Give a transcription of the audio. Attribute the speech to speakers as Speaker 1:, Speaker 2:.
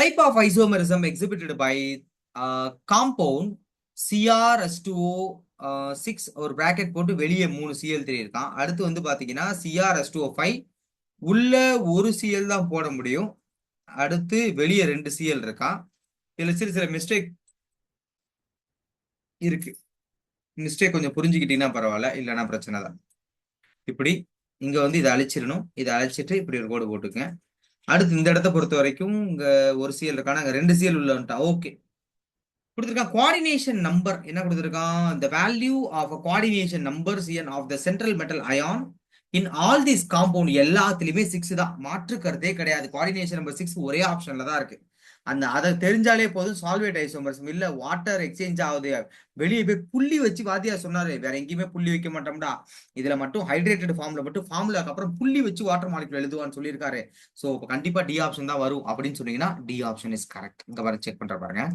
Speaker 1: type of isomerism exhibited by compound CrH2O 6 ஒரு bracket போட்டு வெளியே 3 Cl3 இருக்கான். அடுத்து வந்து பாத்தீங்கன்னா CrH2O5 உள்ள ஒரு Cl தான் போட முடியும். அடுத்து வெளியே 2 Cl இருக்கான். இதுல சில மிஸ்டேக் இருக்கு. மிஸ்டேக் கொஞ்சம் புரிஞ்சுக்கிட்டீங்கன்னா பரவாயில்ல, இல்லைன்னா பிரச்சனை தான். இப்படி இங்க வந்து இதை அழிச்சிடணும். இதை அழிச்சிட்டு இப்படி ஒரு கோடு போட்டுக்கங்க. அடுத்து இந்த இடத்த பொறுத்த வரைக்கும் இங்க ஒரு Cl இருக்கான, அங்க 2 Cl உள்ளன்ட்டா ஓகே. கொடுத்துருக்கான் கோஆர்டினேஷன் நம்பர் என்ன கொடுத்துருக்கான், the value of a coordination number Cn of the central metal ion in all these compound எல்லாத்துலயுமே 6 தான், மாற்று கருத்தே கிடையாது. கோஆர்டினேஷன் நம்பர் 6 ஒரே ஆப்ஷன்ல தான் இருக்கு. அதை தெரிஞ்சாலே போதும். சால்வேட் ஐசோமர்ஸ் இல்ல வாட்டர் எக்ஸ்சேஞ்ச் ஆகுது, வெளியே போய் புள்ளி வச்சு வாத்தியா சொன்னாரு, வேற எங்கேயுமே புள்ளி வைக்க மாட்டோம்டா, இதுல மட்டும் ஹைட்ரேட்டட் ஃபார்ம்ல மட்டும் ஃபார்முலாக்கு அப்புறம் புள்ளி வச்சு வாட்டர் மாலிகுல் எழுதுவான்னு சொல்லியிருக்காரு. சோ கண்டிப்பா டி ஆப்ஷன் தான் வரும் அப்படின்னு சொன்னீங்கன்னா டி ஆப்ஷன் இஸ் கரெக்ட். இங்க பாருங்க, செக் பண்ற பாருங்க.